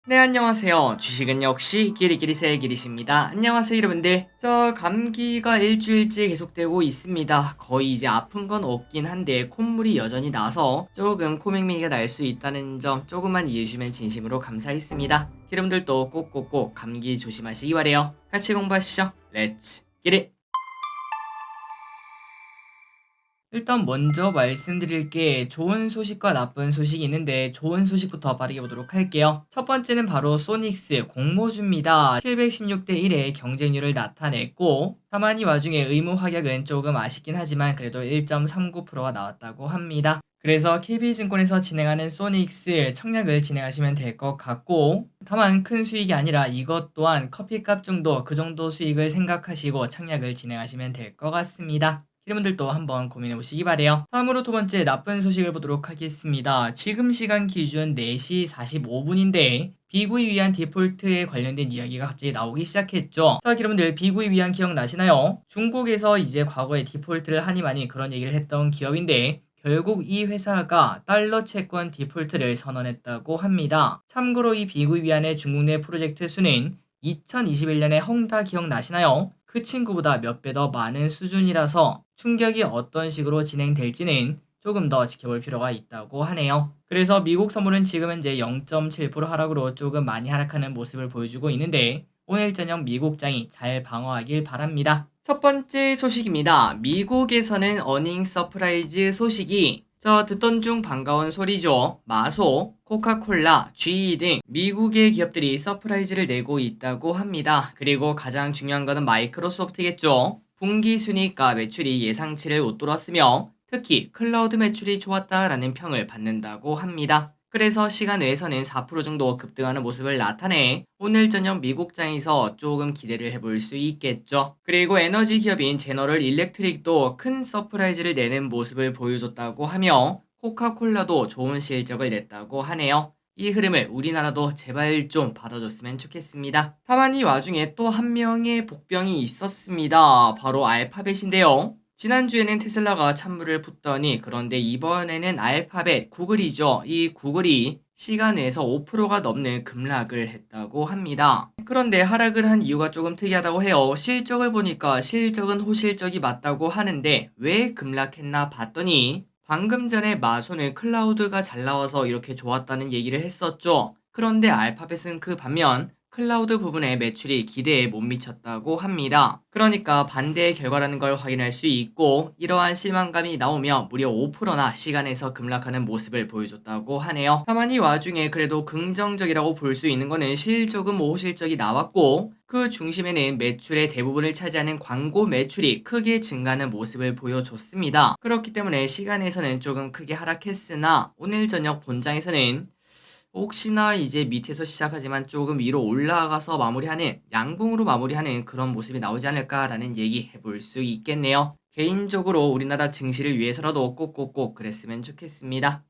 네, 안녕하세요. 주식은 역시 끼리끼리새 끼리십니다. 안녕하세요, 여러분들. 감기가 일주일째 계속되고 있습니다. 거의 이제 아픈 건 없긴 한데 콧물이 여전히 나서 조금 코맹맹이가 날 수 있다는 점 조금만 이해해 주시면 진심으로 감사하겠습니다. 여러분들도 꼭꼭꼭 감기 조심하시기 바래요. 같이 공부하시죠. 렛츠 끼리. 일단 먼저 말씀드릴 게 좋은 소식과 나쁜 소식이 있는데 좋은 소식부터 빠르게 보도록 할게요. 첫 번째는 바로 소닉스 공모주입니다. 716대 1의 경쟁률을 나타냈고 다만 이 와중에 의무 확약은 조금 아쉽긴 하지만 그래도 1.39%가 나왔다고 합니다. 그래서 KB증권에서 진행하는 소닉스 청약을 진행하시면 될 것 같고 다만 큰 수익이 아니라 이것 또한 커피값 정도 그 정도 수익을 생각하시고 청약을 진행하시면 될 것 같습니다. 여러분들도 한번 고민해 보시기 바래요. 다음으로 두 번째 나쁜 소식을 보도록 하겠습니다. 지금 시간 기준 4시 45분인데 비구이 위안 디폴트에 관련된 이야기가 갑자기 나오기 시작했죠. 자, 여러분들 비구이 위안 기억나시나요? 중국에서 이제 과거에 디폴트를 하니 많이 그런 얘기를 했던 기업인데 결국 이 회사가 달러 채권 디폴트를 선언했다고 합니다. 참고로 이 비구이 위안의 중국 내 프로젝트 수는 2021년에 헝다 기억나시나요? 그 친구보다 몇 배 더 많은 수준이라서 충격이 어떤 식으로 진행될지는 조금 더 지켜볼 필요가 있다고 하네요. 그래서 미국 선물은 지금 현재 0.7% 하락으로 조금 많이 하락하는 모습을 보여주고 있는데 오늘 저녁 미국장이 잘 방어하길 바랍니다. 첫 번째 소식입니다. 미국에서는 어닝 서프라이즈 소식이 듣던 중 반가운 소리죠. 마소, 코카콜라, GE 등 미국의 기업들이 서프라이즈를 내고 있다고 합니다. 그리고 가장 중요한 것은 마이크로소프트겠죠. 분기 순이익과 매출이 예상치를 웃돌았으며 특히 클라우드 매출이 좋았다라는 평을 받는다고 합니다. 그래서 시간 외에서는 4% 정도 급등하는 모습을 나타내 오늘 저녁 미국장에서 조금 기대를 해볼 수 있겠죠. 그리고 에너지 기업인 제너럴 일렉트릭도 큰 서프라이즈를 내는 모습을 보여줬다고 하며 코카콜라도 좋은 실적을 냈다고 하네요. 이 흐름을 우리나라도 제발 좀 받아줬으면 좋겠습니다. 다만 이 와중에 또 한 명의 복병이 있었습니다. 바로 알파벳인데요. 지난주에는 테슬라가 찬물을 붓더니 그런데 이번에는 알파벳 구글이죠. 이 구글이 시간 내에서 5%가 넘는 급락을 했다고 합니다. 그런데 하락을 한 이유가 조금 특이하다고 해요. 실적을 보니까 실적은 호실적이 맞다고 하는데 왜 급락했나 봤더니 방금 전에 마소는 클라우드가 잘 나와서 이렇게 좋았다는 얘기를 했었죠. 그런데 알파벳은 그 반면 클라우드 부분의 매출이 기대에 못 미쳤다고 합니다. 그러니까 반대의 결과라는 걸 확인할 수 있고 이러한 실망감이 나오며 무려 5%나 시간에서 급락하는 모습을 보여줬다고 하네요. 다만 이 와중에 그래도 긍정적이라고 볼 수 있는 거는 실적은 호실적이 나왔고 그 중심에는 매출의 대부분을 차지하는 광고 매출이 크게 증가하는 모습을 보여줬습니다. 그렇기 때문에 시간에서는 조금 크게 하락했으나 오늘 저녁 본장에서는 혹시나 이제 밑에서 시작하지만 조금 위로 올라가서 마무리하는 양봉으로 마무리하는 그런 모습이 나오지 않을까라는 얘기 해볼 수 있겠네요. 개인적으로 우리나라 증시를 위해서라도 꼭꼭꼭 그랬으면 좋겠습니다.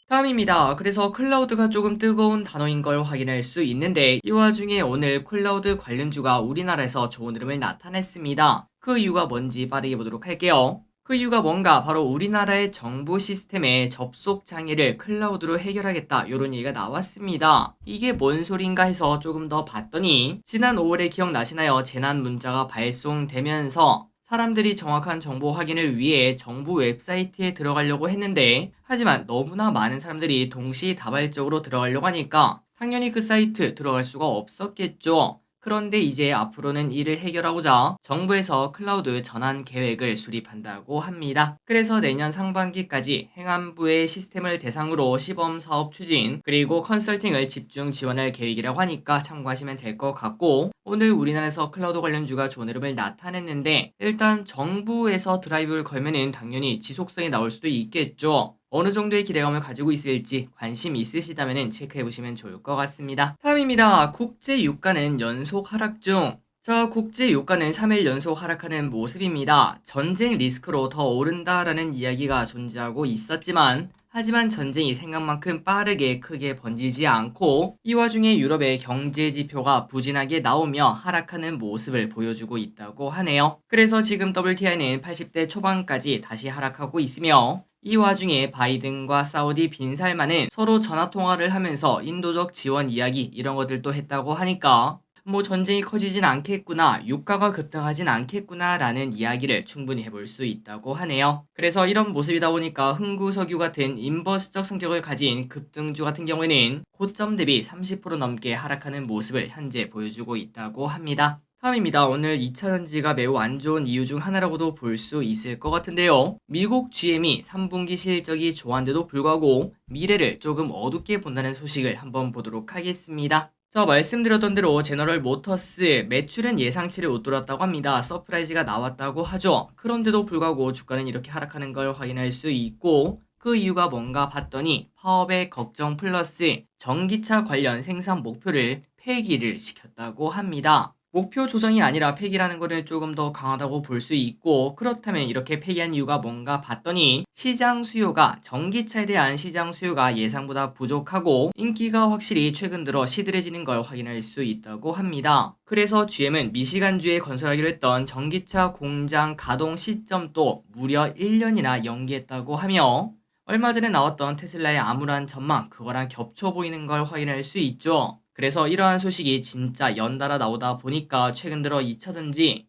다음입니다. 그래서 클라우드가 조금 뜨거운 단어인 걸 확인할 수 있는데 이 와중에 오늘 클라우드 관련주가 우리나라에서 좋은 흐름을 나타냈습니다. 그 이유가 뭔지 빠르게 보도록 할게요. 그 이유가 뭔가 바로 우리나라의 정부 시스템의 접속 장애를 클라우드로 해결하겠다 이런 얘기가 나왔습니다. 이게 뭔 소린가 해서 조금 더 봤더니 지난 5월에 기억나시나요? 재난 문자가 발송되면서 사람들이 정확한 정보 확인을 위해 정부 웹사이트에 들어가려고 했는데 하지만 너무나 많은 사람들이 동시다발적으로 들어가려고 하니까 당연히 그 사이트 들어갈 수가 없었겠죠. 그런데 이제 앞으로는 이를 해결하고자 정부에서 클라우드 전환 계획을 수립한다고 합니다. 그래서 내년 상반기까지 행안부의 시스템을 대상으로 시범 사업 추진 그리고 컨설팅을 집중 지원할 계획이라고 하니까 참고하시면 될 것 같고 오늘 우리나라에서 클라우드 관련주가 좋은 흐름을 나타냈는데 일단 정부에서 드라이브를 걸면은 당연히 지속성이 나올 수도 있겠죠. 어느 정도의 기대감을 가지고 있을지 관심 있으시다면 체크해보시면 좋을 것 같습니다. 다음입니다. 국제 유가는 연속 하락 중. 국제 유가는 3일 연속 하락하는 모습입니다. 전쟁 리스크로 더 오른다라는 이야기가 존재하고 있었지만 하지만 전쟁이 생각만큼 빠르게 크게 번지지 않고 이 와중에 유럽의 경제 지표가 부진하게 나오며 하락하는 모습을 보여주고 있다고 하네요. 그래서 지금 WTI는 80대 초반까지 다시 하락하고 있으며 이 와중에 바이든과 사우디 빈 살만은 서로 전화통화를 하면서 인도적 지원 이야기 이런 것들도 했다고 하니까 뭐 전쟁이 커지진 않겠구나, 유가가 급등하진 않겠구나 라는 이야기를 충분히 해볼 수 있다고 하네요. 그래서 이런 모습이다 보니까 흥구석유 같은 인버스적 성격을 가진 급등주 같은 경우에는 고점 대비 30% 넘게 하락하는 모습을 현재 보여주고 있다고 합니다. 다음입니다. 오늘 2차전지가 매우 안 좋은 이유 중 하나라고도 볼 수 있을 것 같은데요. 미국 GM이 3분기 실적이 좋았는데도 불구하고 미래를 조금 어둡게 본다는 소식을 한번 보도록 하겠습니다. 자, 말씀드렸던 대로 제너럴 모터스 매출은 예상치를 웃돌았다고 합니다. 서프라이즈가 나왔다고 하죠. 그런데도 불구하고 주가는 이렇게 하락하는 걸 확인할 수 있고, 그 이유가 뭔가 봤더니 파업의 걱정 플러스 전기차 관련 생산 목표를 폐기를 시켰다고 합니다. 목표 조정이 아니라 폐기라는 것은 조금 더 강하다고 볼 수 있고, 그렇다면 이렇게 폐기한 이유가 뭔가 봤더니 시장 수요가, 전기차에 대한 시장 수요가 예상보다 부족하고 인기가 확실히 최근 들어 시들해지는 걸 확인할 수 있다고 합니다. 그래서 GM은 미시간주에 건설하기로 했던 전기차 공장 가동 시점도 무려 1년이나 연기했다고 하며, 얼마 전에 나왔던 테슬라의 암울한 전망, 그거랑 겹쳐 보이는 걸 확인할 수 있죠. 그래서 이러한 소식이 진짜 연달아 나오다 보니까 최근 들어 2차전지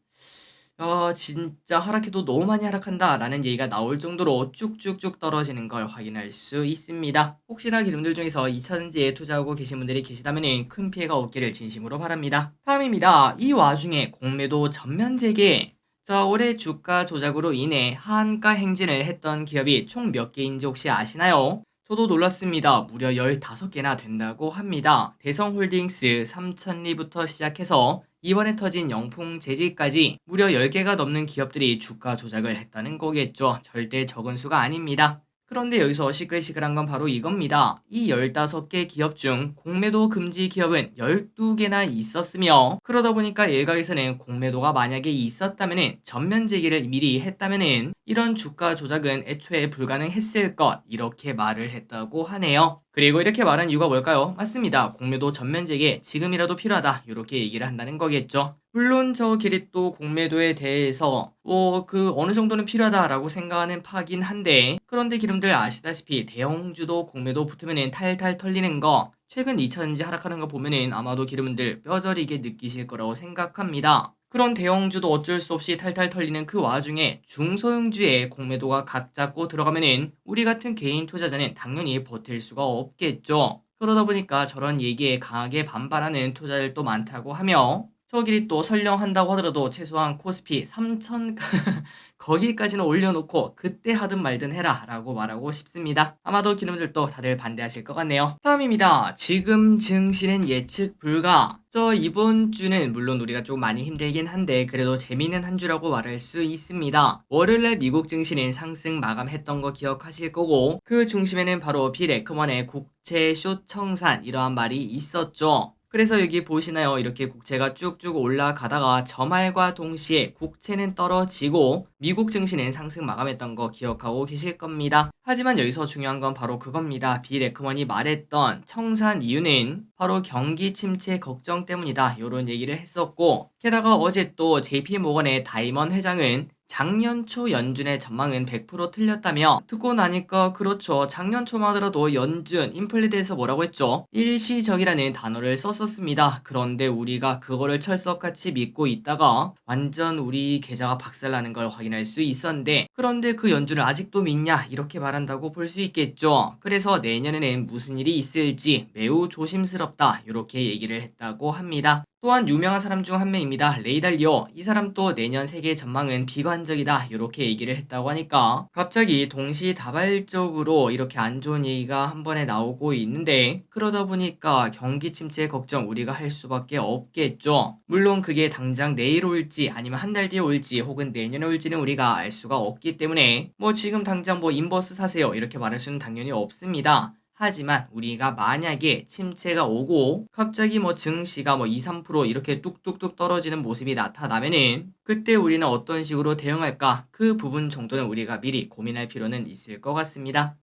진짜 하락해도 너무 많이 하락한다 라는 얘기가 나올 정도로 쭉쭉쭉 떨어지는 걸 확인할 수 있습니다. 혹시나 여러분들 중에서 2차전지에 투자하고 계신 분들이 계시다면 큰 피해가 없기를 진심으로 바랍니다. 다음입니다. 이 와중에 공매도 전면 재개. 자, 올해 주가 조작으로 인해 하한가 행진을 했던 기업이 총 몇 개인지 혹시 아시나요? 저도 놀랐습니다. 무려 15개나 된다고 합니다. 대성홀딩스, 삼천리부터 시작해서 이번에 터진 영풍재질까지 무려 10개가 넘는 기업들이 주가 조작을 했다는 거겠죠. 절대 적은 수가 아닙니다. 그런데 여기서 시끌시끌한 건 바로 이겁니다. 이 15개 기업 중 공매도 금지 기업은 12개나 있었으며, 그러다 보니까 일각에서는 공매도가 만약에 있었다면 전면 재기를 미리 했다면 이런 주가 조작은 애초에 불가능했을 것, 이렇게 말을 했다고 하네요. 그리고 이렇게 말한 이유가 뭘까요? 맞습니다. 공매도 전면 재개 지금이라도 필요하다, 이렇게 얘기를 한다는 거겠죠. 물론 저끼리 또 공매도에 대해서 어느 정도는 필요하다라고 생각하는 파긴 한데, 그런데 기름들 아시다시피 대형주도 공매도 붙으면 탈탈 털리는 거, 최근 2차전지 하락하는 거 보면은 아마도 기름들 뼈저리게 느끼실 거라고 생각합니다. 그런 대형주도 어쩔 수 없이 탈탈 털리는 그 와중에 중소형주에 공매도가 각 잡고 들어가면은 우리 같은 개인 투자자는 당연히 버틸 수가 없겠죠. 그러다 보니까 저런 얘기에 강하게 반발하는 투자들도 많다고 하며, 저끼리 또 설령 한다고 하더라도 최소한 코스피 3천 거기까지는 올려놓고 그때 하든 말든 해라 라고 말하고 싶습니다. 아마도 기름들도 다들 반대하실 것 같네요. 다음입니다. 지금 증시는 예측 불가. 이번 주는 물론 우리가 좀 많이 힘들긴 한데 그래도 재미있는 한 주라고 말할 수 있습니다. 월요일날 미국 증시는 상승 마감했던 거 기억하실 거고, 그 중심에는 바로 빌 에크먼의 국채 숏 청산 이러한 말이 있었죠. 그래서 여기 보시나요? 이렇게 국채가 쭉쭉 올라가다가 저 말과 동시에 국채는 떨어지고 미국 증시는 상승 마감했던 거 기억하고 계실 겁니다. 하지만 여기서 중요한 건 바로 그겁니다. 빌 에크먼이 말했던 청산 이유는 바로 경기 침체 걱정 때문이다, 이런 얘기를 했었고, 게다가 어제 또 JP모건의 다이먼 회장은 작년 초 연준의 전망은 100% 틀렸다며, 듣고 나니까 그렇죠. 작년 초만 하더라도 연준 인플레에 대해서 뭐라고 했죠? 일시적이라는 단어를 썼었습니다. 그런데 우리가 그거를 철석같이 믿고 있다가 완전 우리 계좌가 박살나는 걸 확인할 수 있었는데, 그런데 그 연준을 아직도 믿냐, 이렇게 말한다고 볼 수 있겠죠. 그래서 내년에는 무슨 일이 있을지 매우 조심스럽다, 이렇게 얘기를 했다고 합니다. 또한 유명한 사람 중 한 명입니다. 레이 달리오. 이 사람도 내년 세계 전망은 비관적이다, 이렇게 얘기를 했다고 하니까 갑자기 동시다발적으로 이렇게 안 좋은 얘기가 한 번에 나오고 있는데, 그러다 보니까 경기 침체 걱정 우리가 할 수밖에 없겠죠. 물론 그게 당장 내일 올지 아니면 한 달 뒤에 올지 혹은 내년에 올지는 우리가 알 수가 없기 때문에 지금 당장 인버스 사세요, 이렇게 말할 수는 당연히 없습니다. 하지만 우리가 만약에 침체가 오고 갑자기 증시가 2, 3% 이렇게 뚝뚝뚝 떨어지는 모습이 나타나면은 그때 우리는 어떤 식으로 대응할까? 그 부분 정도는 우리가 미리 고민할 필요는 있을 것 같습니다.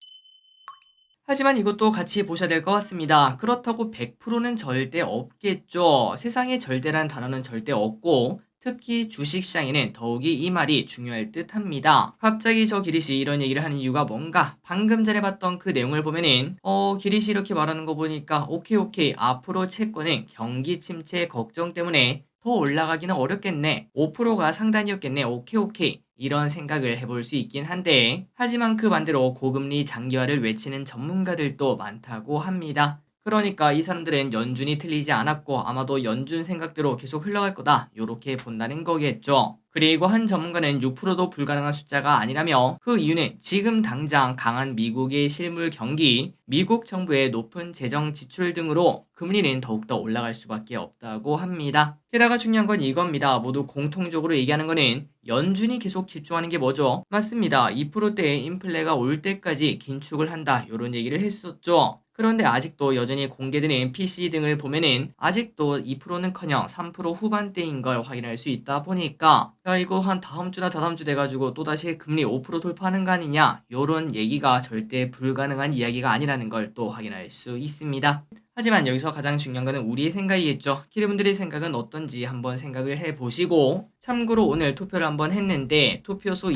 하지만 이것도 같이 보셔야 될 것 같습니다. 그렇다고 100%는 절대 없겠죠. 세상에 절대란 단어는 절대 없고, 특히 주식시장에는 더욱이 이 말이 중요할 듯 합니다. 갑자기 저 기리씨 이런 얘기를 하는 이유가 뭔가? 방금 전에 봤던 그 내용을 보면은 기리씨 이렇게 말하는 거 보니까 오케이 앞으로 채권은 경기 침체 걱정 때문에 더 올라가기는 어렵겠네. 5%가 상단이었겠네. 오케이. 이런 생각을 해볼 수 있긴 한데 하지만 그 반대로 고금리 장기화를 외치는 전문가들도 많다고 합니다. 그러니까 이 사람들은 연준이 틀리지 않았고 아마도 연준 생각대로 계속 흘러갈 거다 요렇게 본다는 거겠죠. 그리고 한 전문가는 6%도 불가능한 숫자가 아니라며 그 이유는 지금 당장 강한 미국의 실물 경기, 미국 정부의 높은 재정 지출 등으로 금리는 더욱더 올라갈 수밖에 없다고 합니다. 게다가 중요한 건 이겁니다. 모두 공통적으로 얘기하는 거는 연준이 계속 집중하는 게 뭐죠? 맞습니다. 2%대의 인플레가 올 때까지 긴축을 한다 요런 얘기를 했었죠. 그런데 아직도 여전히 공개되는 PCE 등을 보면은 아직도 2%는커녕 3% 후반대인 걸 확인할 수 있다 보니까 야 이거 한 다음 주나 다다음 주 돼가지고 또다시 금리 5% 돌파하는 거 아니냐 요런 얘기가 절대 불가능한 이야기가 아니라는 걸 또 확인할 수 있습니다. 하지만 여기서 가장 중요한 거는 우리의 생각이겠죠. 키리분들의 생각은 어떤지 한번 생각을 해보시고 참고로 오늘 투표를 한번 했는데 투표수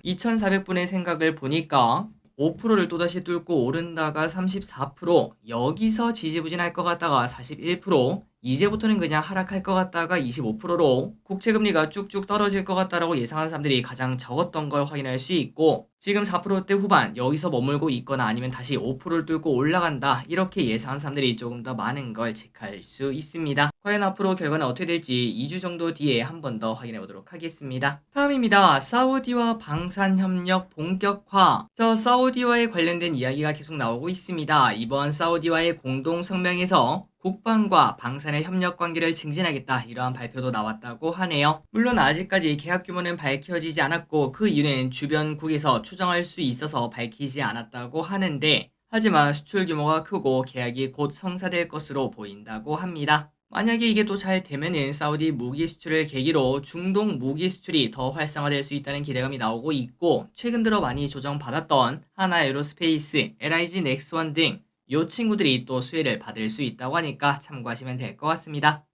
2400분의 생각을 보니까 5%를 또다시 뚫고 오른다가 34%, 여기서 지지부진할 것 같다가 41%, 이제부터는 그냥 하락할 것 같다가 25%로 국채금리가 쭉쭉 떨어질 것 같다라고 예상한 사람들이 가장 적었던 걸 확인할 수 있고 지금 4%대 후반 여기서 머물고 있거나 아니면 다시 5%를 뚫고 올라간다 이렇게 예상한 사람들이 조금 더 많은 걸 체크할 수 있습니다. 과연 앞으로 결과는 어떻게 될지 2주 정도 뒤에 한 번 더 확인해 보도록 하겠습니다. 다음입니다. 사우디와 방산협력 본격화. 사우디와에 관련된 이야기가 계속 나오고 있습니다. 이번 사우디와의 공동성명에서 국방과 방산의 협력 관계를 증진하겠다 이러한 발표도 나왔다고 하네요. 물론 아직까지 계약 규모는 밝혀지지 않았고 그 이유는 주변국에서 추정할 수 있어서 밝히지 않았다고 하는데 하지만 수출 규모가 크고 계약이 곧 성사될 것으로 보인다고 합니다. 만약에 이게 또 잘 되면은 사우디 무기 수출을 계기로 중동 무기 수출이 더 활성화될 수 있다는 기대감이 나오고 있고 최근 들어 많이 조정받았던 하나 에어로스페이스, LIG 넥스원 등 요 친구들이 또 수혜를 받을 수 있다고 하니까 참고하시면 될 것 같습니다.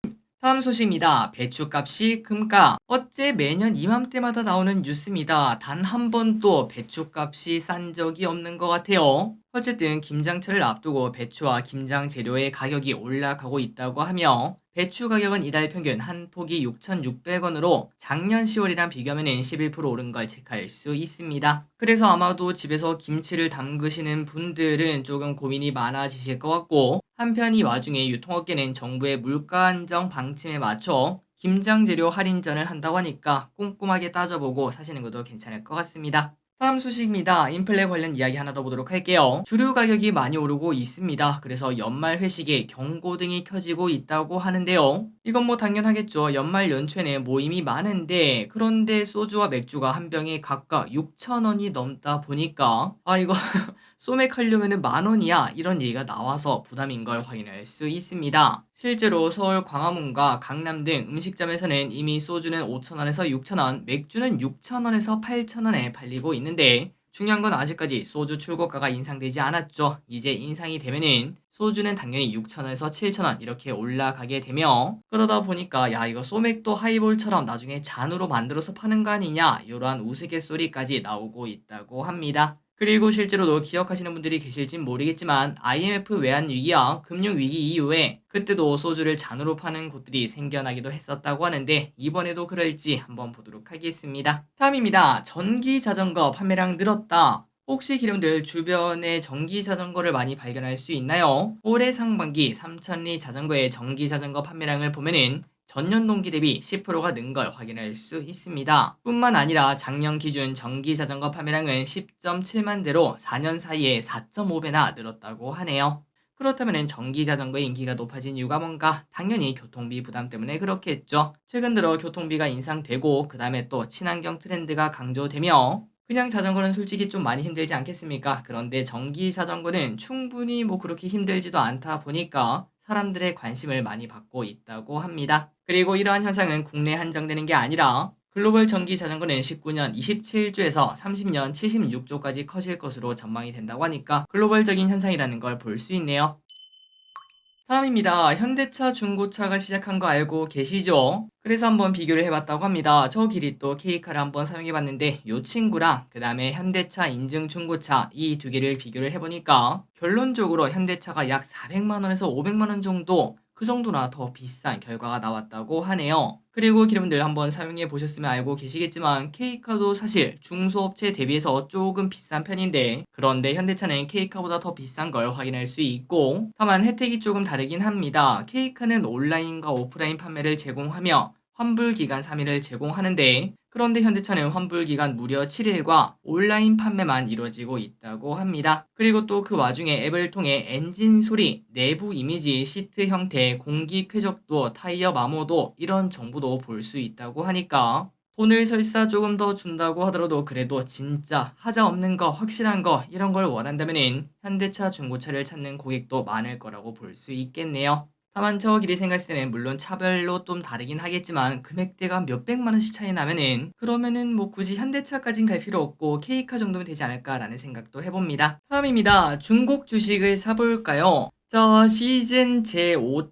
다음 소식입니다. 배추값이 금가. 어째 매년 이맘때마다 나오는 뉴스입니다. 단 한 번도 배추값이 싼 적이 없는 것 같아요. 어쨌든 김장철을 앞두고 배추와 김장 재료의 가격이 올라가고 있다고 하며 배추 가격은 이달 평균 한 포기 6,600원으로 작년 10월이랑 비교하면 11% 오른 걸 체크할 수 있습니다. 그래서 아마도 집에서 김치를 담그시는 분들은 조금 고민이 많아지실 것 같고 한편 이 와중에 유통업계는 정부의 물가 안정 방침에 맞춰 김장 재료 할인전을 한다고 하니까 꼼꼼하게 따져보고 사시는 것도 괜찮을 것 같습니다. 다음 소식입니다. 인플레 관련 이야기 하나 더 보도록 할게요. 주류 가격이 많이 오르고 있습니다. 그래서 연말 회식에 경고등이 켜지고 있다고 하는데요. 이건 뭐 당연하겠죠. 연말 연초에는 모임이 많은데 그런데 소주와 맥주가 한 병에 각각 6,000원이 넘다 보니까 이거 소맥하려면 10,000원이야 이런 얘기가 나와서 부담인 걸 확인할 수 있습니다. 실제로 서울 광화문과 강남 등 음식점에서는 이미 소주는 5,000원에서 6,000원, 맥주는 6,000원에서 8,000원에 팔리고 있는데 중요한 건 아직까지 소주 출고가가 인상되지 않았죠. 이제 인상이 되면은 소주는 당연히 6,000원에서 7,000원 이렇게 올라가게 되며 그러다 보니까 야 이거 소맥도 하이볼처럼 나중에 잔으로 만들어서 파는 거 아니냐 이러한 우스갯소리까지 나오고 있다고 합니다. 그리고 실제로도 기억하시는 분들이 계실진 모르겠지만 IMF 외환위기와 금융위기 이후에 그때도 소주를 잔으로 파는 곳들이 생겨나기도 했었다고 하는데 이번에도 그럴지 한번 보도록 하겠습니다. 다음입니다. 전기자전거 판매량 늘었다. 혹시 기름들 주변에 전기자전거를 많이 발견할 수 있나요? 올해 상반기 3,000리 자전거의 전기자전거 판매량을 보면은 전년 동기 대비 10%가 는 걸 확인할 수 있습니다. 뿐만 아니라 작년 기준 전기자전거 판매량은 10.7만 대로 4년 사이에 4.5배나 늘었다고 하네요. 그렇다면 전기자전거의 인기가 높아진 이유가 뭔가? 당연히 교통비 부담 때문에 그렇겠죠. 최근 들어 교통비가 인상되고 그 다음에 또 친환경 트렌드가 강조되며 그냥 자전거는 솔직히 좀 많이 힘들지 않겠습니까? 그런데 전기자전거는 충분히 그렇게 힘들지도 않다 보니까 사람들의 관심을 많이 받고 있다고 합니다. 그리고 이러한 현상은 국내에 한정되는 게 아니라 글로벌 전기 자전거는 19년 27조에서 30년 76조까지 커질 것으로 전망이 된다고 하니까 글로벌적인 현상이라는 걸 볼 수 있네요. 다음입니다. 현대차, 중고차가 시작한 거 알고 계시죠? 그래서 한번 비교를 해봤다고 합니다. 저 길이 또 K카를 한번 사용해봤는데 이 친구랑 그 다음에 현대차 인증 중고차 이 두 개를 비교를 해보니까 결론적으로 현대차가 약 400만원에서 500만원 정도 그 정도나 더 비싼 결과가 나왔다고 하네요. 그리고 기름들 한번 사용해 보셨으면 알고 계시겠지만 K카도 사실 중소업체 대비해서 조금 비싼 편인데 그런데 현대차는 K카보다 더 비싼 걸 확인할 수 있고 다만 혜택이 조금 다르긴 합니다. K카는 온라인과 오프라인 판매를 제공하며 환불기간 3일을 제공하는데 그런데 현대차는 환불기간 무려 7일과 온라인 판매만 이루어지고 있다고 합니다. 그리고 또 그 와중에 앱을 통해 엔진 소리, 내부 이미지, 시트 형태, 공기 쾌적도, 타이어 마모도 이런 정보도 볼 수 있다고 하니까 돈을 설사 조금 더 준다고 하더라도 그래도 진짜 하자 없는 거, 확실한 거 이런 걸 원한다면은 현대차 중고차를 찾는 고객도 많을 거라고 볼 수 있겠네요. 다만 저 길이 생각했을 때는 물론 차별로 좀 다르긴 하겠지만 금액대가 몇백만 원씩 차이 나면은 그러면은 뭐 굳이 현대차까진 갈 필요 없고 K카 정도면 되지 않을까라는 생각도 해봅니다. 다음입니다. 중국 주식을 사볼까요? 자, 시즌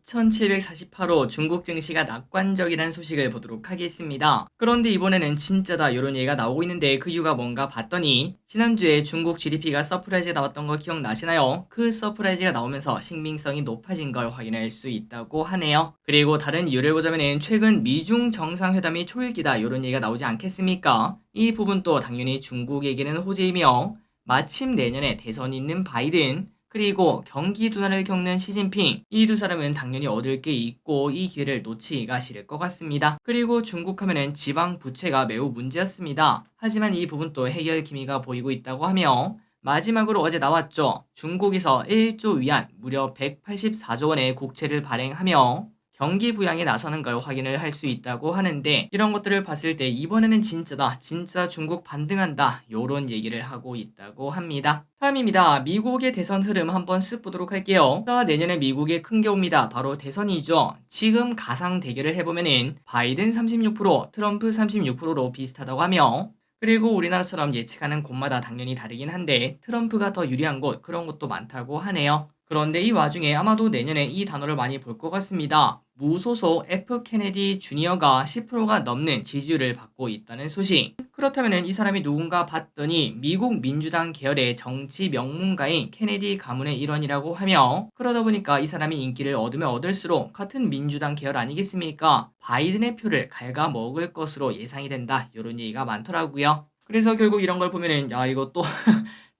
제5748호 중국 증시가 낙관적이라는 소식을 보도록 하겠습니다. 그런데 이번에는 진짜다 이런 얘기가 나오고 있는데 그 이유가 뭔가 봤더니 지난주에 중국 GDP가 서프라이즈에 나왔던 거 기억나시나요? 그 서프라이즈가 나오면서 신빙성이 높아진 걸 확인할 수 있다고 하네요. 그리고 다른 이유를 보자면은 최근 미중 정상회담이 초일기다 이런 얘기가 나오지 않겠습니까? 이 부분도 당연히 중국에게는 호재이며 마침 내년에 대선이 있는 바이든 그리고 경기 둔화를 겪는 시진핑 이 두 사람은 당연히 얻을 게 있고 이 기회를 놓치기가 싫을 것 같습니다. 그리고 중국 하면은 지방 부채가 매우 문제였습니다. 하지만 이 부분도 해결 기미가 보이고 있다고 하며 마지막으로 어제 나왔죠. 중국에서 1조 위안 무려 184조 원의 국채를 발행하며 경기 부양에 나서는 걸 확인을 할 수 있다고 하는데 이런 것들을 봤을 때 이번에는 진짜다. 진짜 중국 반등한다. 요런 얘기를 하고 있다고 합니다. 다음입니다. 미국의 대선 흐름 한번 쓱 보도록 할게요. 자, 내년에 미국에 큰 게 옵니다. 바로 대선이죠. 지금 가상 대결을 해보면은 바이든 36%, 트럼프 36%로 비슷하다고 하며 그리고 우리나라처럼 예측하는 곳마다 당연히 다르긴 한데 트럼프가 더 유리한 곳 그런 것도 많다고 하네요. 그런데 이 와중에 아마도 내년에 이 단어를 많이 볼 것 같습니다. 무소속 F 케네디 주니어가 10%가 넘는 지지율을 받고 있다는 소식. 그렇다면 이 사람이 누군가 봤더니 미국 민주당 계열의 정치 명문가인 케네디 가문의 일원이라고 하며 그러다 보니까 이 사람이 인기를 얻으면 얻을수록 같은 민주당 계열 아니겠습니까? 바이든의 표를 갉아먹을 것으로 예상이 된다. 이런 얘기가 많더라고요. 그래서 결국 이런 걸 보면은 야 이거 또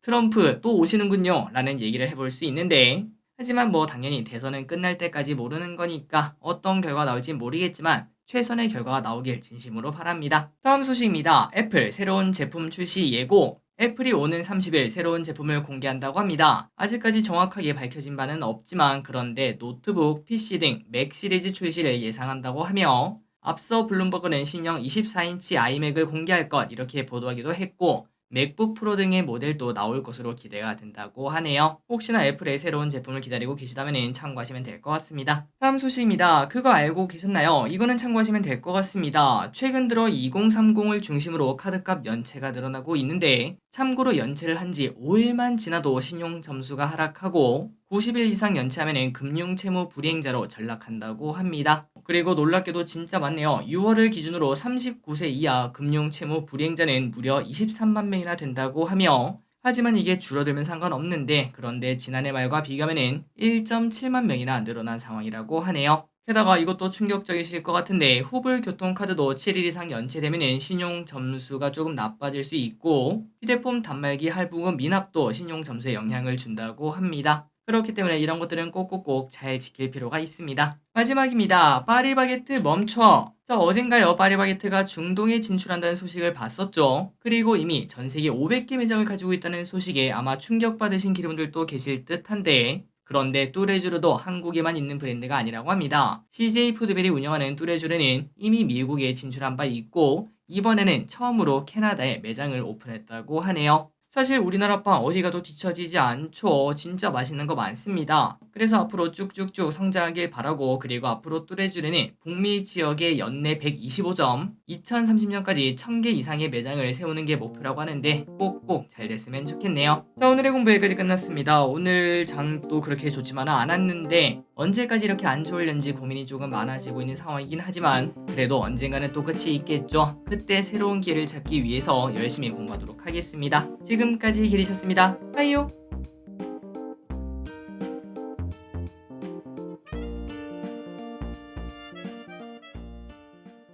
트럼프 또 오시는군요 라는 얘기를 해볼 수 있는데 하지만 뭐 당연히 대선은 끝날 때까지 모르는 거니까 어떤 결과가 나올지 모르겠지만 최선의 결과가 나오길 진심으로 바랍니다. 다음 소식입니다. 애플 새로운 제품 출시 예고. 애플이 오는 30일 새로운 제품을 공개한다고 합니다. 아직까지 정확하게 밝혀진 바는 없지만 그런데 노트북, PC 등 맥 시리즈 출시를 예상한다고 하며 앞서 블룸버그는 신형 24인치 아이맥을 공개할 것 이렇게 보도하기도 했고 맥북 프로 등의 모델도 나올 것으로 기대가 된다고 하네요. 혹시나 애플의 새로운 제품을 기다리고 계시다면 참고하시면 될 것 같습니다. 다음 소식입니다. 그거 알고 계셨나요? 이거는 참고하시면 될 것 같습니다. 최근 들어 2030을 중심으로 카드값 연체가 늘어나고 있는데 참고로 연체를 한 지 5일만 지나도 신용 점수가 하락하고 90일 이상 연체하면 금융채무 불이행자로 전락한다고 합니다. 그리고 놀랍게도 진짜 많네요. 6월을 기준으로 39세 이하 금융채무 불이행자는 무려 23만 명이나 된다고 하며 하지만 이게 줄어들면 상관없는데 그런데 지난해 말과 비교하면 1.7만 명이나 늘어난 상황이라고 하네요. 게다가 이것도 충격적이실 것 같은데 후불 교통카드도 7일 이상 연체되면 신용 점수가 조금 나빠질 수 있고 휴대폰 단말기 할부금 미납도 신용 점수에 영향을 준다고 합니다. 그렇기 때문에 이런 것들은 꼭꼭꼭 잘 지킬 필요가 있습니다. 마지막입니다. 파리바게뜨 멈춰. 자, 어젠가요 파리바게뜨가 중동에 진출한다는 소식을 봤었죠. 그리고 이미 전 세계 500개 매장을 가지고 있다는 소식에 아마 충격받으신 기름들도 계실 듯한데 그런데 뚜레쥬르도 한국에만 있는 브랜드가 아니라고 합니다. CJ 푸드벨이 운영하는 뚜레쥬르는 이미 미국에 진출한 바 있고 이번에는 처음으로 캐나다에 매장을 오픈했다고 하네요. 사실 우리나라 빵 어디 가도 뒤처지지 않죠. 진짜 맛있는 거 많습니다. 그래서 앞으로 쭉쭉쭉 성장하길 바라고 그리고 앞으로 뚜레쥬르는 북미 지역의 연내 125점, 2030년까지 1000개 이상의 매장을 세우는 게 목표라고 하는데 꼭꼭 잘 됐으면 좋겠네요. 자, 오늘의 공부 여기까지 끝났습니다. 오늘 장도 그렇게 좋지만은 않았는데 언제까지 이렇게 안 좋을는지 고민이 조금 많아지고 있는 상황이긴 하지만 그래도 언젠가는 또 끝이 있겠죠. 그때 새로운 길을 찾기 위해서 열심히 공부하도록 하겠습니다. 지금까지 기리셨습니다. 빠이요.